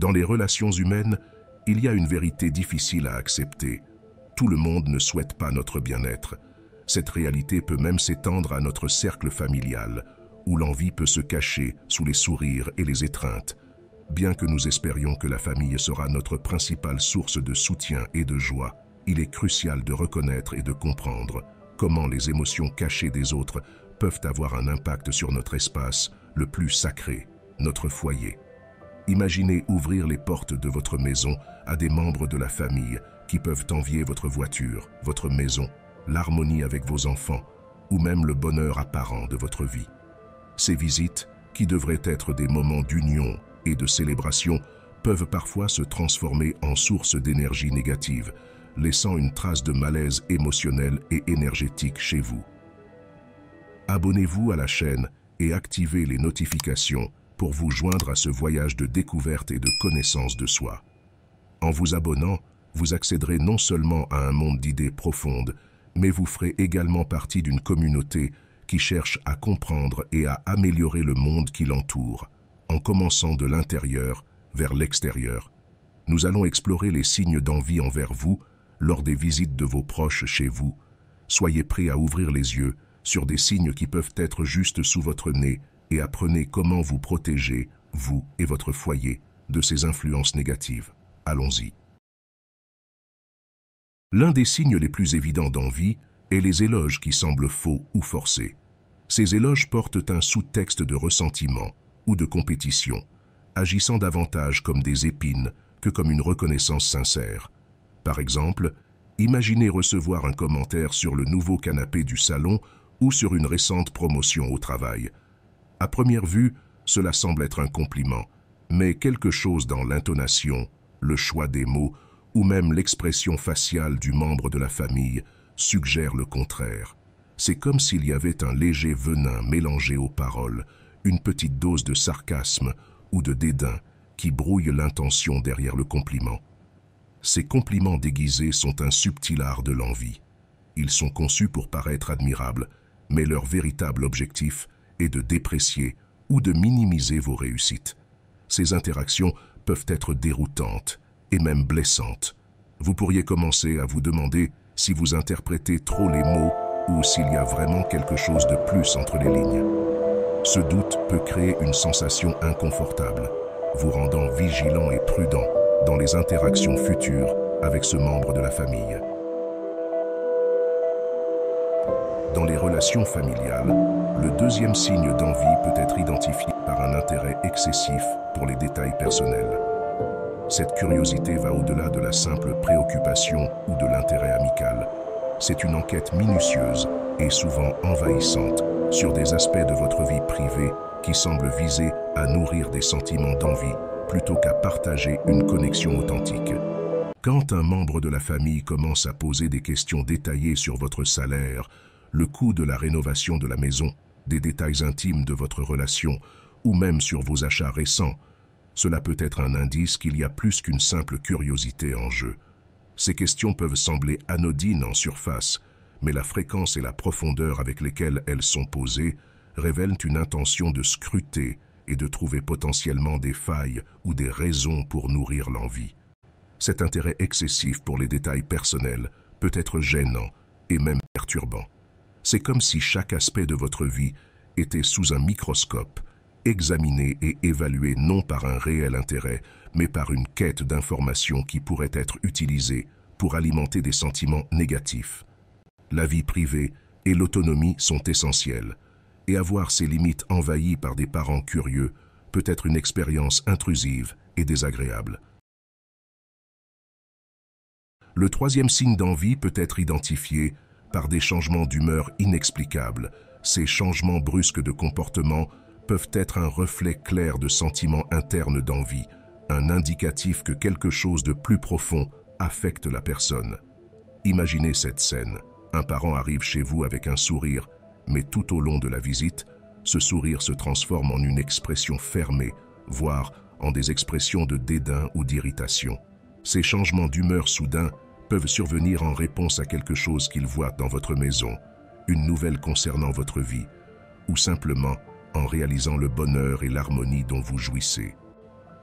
Dans les relations humaines, il y a une vérité difficile à accepter. Tout le monde ne souhaite pas notre bien-être. Cette réalité peut même s'étendre à notre cercle familial, où l'envie peut se cacher sous les sourires et les étreintes. Bien que nous espérions que la famille sera notre principale source de soutien et de joie, il est crucial de reconnaître et de comprendre comment les émotions cachées des autres peuvent avoir un impact sur notre espace le plus sacré, notre foyer. Imaginez ouvrir les portes de votre maison à des membres de la famille qui peuvent envier votre voiture, votre maison, l'harmonie avec vos enfants ou même le bonheur apparent de votre vie. Ces visites, qui devraient être des moments d'union et de célébration, peuvent parfois se transformer en source d'énergie négative, laissant une trace de malaise émotionnel et énergétique chez vous. Abonnez-vous à la chaîne et activez les notifications pour vous joindre à ce voyage de découverte et de connaissance de soi. En vous abonnant, vous accéderez non seulement à un monde d'idées profondes, mais vous ferez également partie d'une communauté qui cherche à comprendre et à améliorer le monde qui l'entoure, en commençant de l'intérieur vers l'extérieur. Nous allons explorer les signes d'envie envers vous lors des visites de vos proches chez vous. Soyez prêts à ouvrir les yeux sur des signes qui peuvent être juste sous votre nez et apprenez comment vous protéger, vous et votre foyer, de ces influences négatives. Allons-y. L'un des signes les plus évidents d'envie est les éloges qui semblent faux ou forcés. Ces éloges portent un sous-texte de ressentiment ou de compétition, agissant davantage comme des épines que comme une reconnaissance sincère. Par exemple, imaginez recevoir un commentaire sur le nouveau canapé du salon ou sur une récente promotion au travail. À première vue, cela semble être un compliment, mais quelque chose dans l'intonation, le choix des mots ou même l'expression faciale du membre de la famille suggère le contraire. C'est comme s'il y avait un léger venin mélangé aux paroles, une petite dose de sarcasme ou de dédain qui brouille l'intention derrière le compliment. Ces compliments déguisés sont un subtil art de l'envie. Ils sont conçus pour paraître admirables, mais leur véritable objectif est de déprécier ou de minimiser vos réussites. Ces interactions peuvent être déroutantes et même blessantes. Vous pourriez commencer à vous demander si vous interprétez trop les mots ou s'il y a vraiment quelque chose de plus entre les lignes. Ce doute peut créer une sensation inconfortable, vous rendant vigilant et prudent dans les interactions futures avec ce membre de la famille. Dans les relations familiales, le deuxième signe d'envie peut être identifié par un intérêt excessif pour les détails personnels. Cette curiosité va au-delà de la simple préoccupation ou de l'intérêt amical. C'est une enquête minutieuse et souvent envahissante sur des aspects de votre vie privée qui semblent viser à nourrir des sentiments d'envie plutôt qu'à partager une connexion authentique. Quand un membre de la famille commence à poser des questions détaillées sur votre salaire, le coût de la rénovation de la maison, des détails intimes de votre relation ou même sur vos achats récents, cela peut être un indice qu'il y a plus qu'une simple curiosité en jeu. Ces questions peuvent sembler anodines en surface, mais la fréquence et la profondeur avec lesquelles elles sont posées révèlent une intention de scruter et de trouver potentiellement des failles ou des raisons pour nourrir l'envie. Cet intérêt excessif pour les détails personnels peut être gênant et même perturbant. C'est comme si chaque aspect de votre vie était sous un microscope, examiné et évalué non par un réel intérêt, mais par une quête d'informations qui pourrait être utilisée pour alimenter des sentiments négatifs. La vie privée et l'autonomie sont essentielles, et avoir ses limites envahies par des parents curieux peut être une expérience intrusive et désagréable. Le troisième signe d'envie peut être identifié par des changements d'humeur inexplicables. Ces changements brusques de comportement peuvent être un reflet clair de sentiments internes d'envie, un indicatif que quelque chose de plus profond affecte la personne. Imaginez cette scène. Un parent arrive chez vous avec un sourire, mais tout au long de la visite, ce sourire se transforme en une expression fermée, voire en des expressions de dédain ou d'irritation. Ces changements d'humeur soudains peuvent survenir en réponse à quelque chose qu'il voit dans votre maison, une nouvelle concernant votre vie, ou simplement en réalisant le bonheur et l'harmonie dont vous jouissez.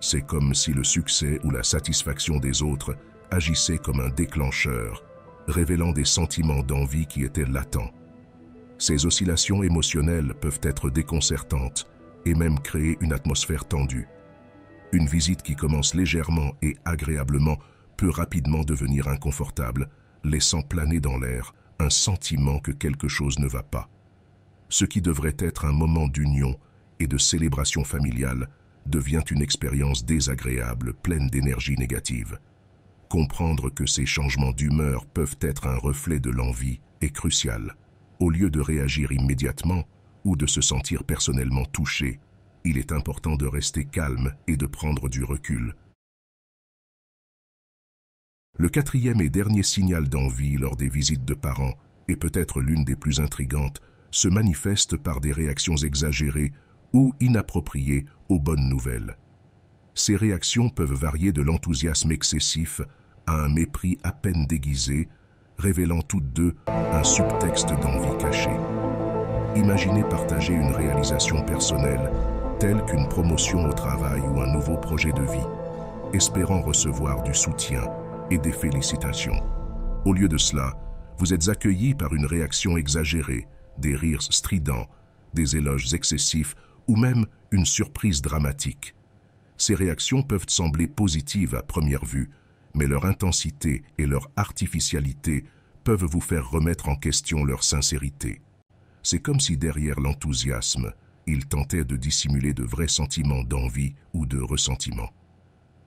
C'est comme si le succès ou la satisfaction des autres agissait comme un déclencheur, révélant des sentiments d'envie qui étaient latents. Ces oscillations émotionnelles peuvent être déconcertantes et même créer une atmosphère tendue. Une visite qui commence légèrement et agréablement peut rapidement devenir inconfortable, laissant planer dans l'air un sentiment que quelque chose ne va pas. Ce qui devrait être un moment d'union et de célébration familiale devient une expérience désagréable, pleine d'énergie négative. Comprendre que ces changements d'humeur peuvent être un reflet de l'envie est crucial. Au lieu de réagir immédiatement ou de se sentir personnellement touché, il est important de rester calme et de prendre du recul. Le quatrième et dernier signal d'envie lors des visites de parents, et peut-être l'une des plus intrigantes, se manifeste par des réactions exagérées ou inappropriées aux bonnes nouvelles. Ces réactions peuvent varier de l'enthousiasme excessif à un mépris à peine déguisé, révélant toutes deux un subtexte d'envie cachée. Imaginez partager une réalisation personnelle, telle qu'une promotion au travail ou un nouveau projet de vie, espérant recevoir du soutien et des félicitations. Au lieu de cela, vous êtes accueilli par une réaction exagérée, des rires stridents, des éloges excessifs ou même une surprise dramatique. Ces réactions peuvent sembler positives à première vue, mais leur intensité et leur artificialité peuvent vous faire remettre en question leur sincérité. C'est comme si derrière l'enthousiasme, ils tentaient de dissimuler de vrais sentiments d'envie ou de ressentiment.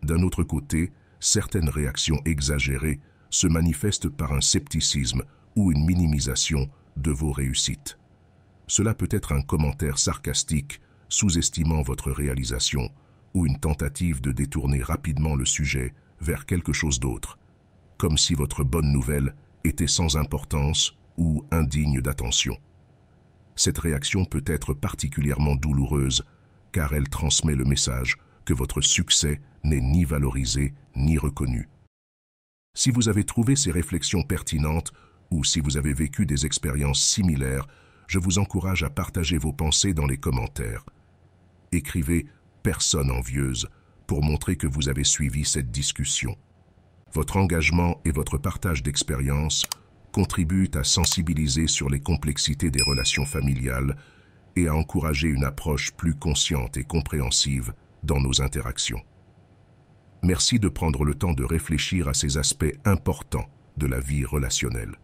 D'un autre côté, certaines réactions exagérées se manifestent par un scepticisme ou une minimisation de vos réussites. Cela peut être un commentaire sarcastique, sous-estimant votre réalisation, ou une tentative de détourner rapidement le sujet vers quelque chose d'autre, comme si votre bonne nouvelle était sans importance ou indigne d'attention. Cette réaction peut être particulièrement douloureuse, car elle transmet le message que votre succès n'est ni valorisé ni reconnu. Si vous avez trouvé ces réflexions pertinentes ou si vous avez vécu des expériences similaires, je vous encourage à partager vos pensées dans les commentaires. Écrivez « Personne envieuse » pour montrer que vous avez suivi cette discussion. Votre engagement et votre partage d'expériences contribuent à sensibiliser sur les complexités des relations familiales et à encourager une approche plus consciente et compréhensive dans nos interactions. Merci de prendre le temps de réfléchir à ces aspects importants de la vie relationnelle.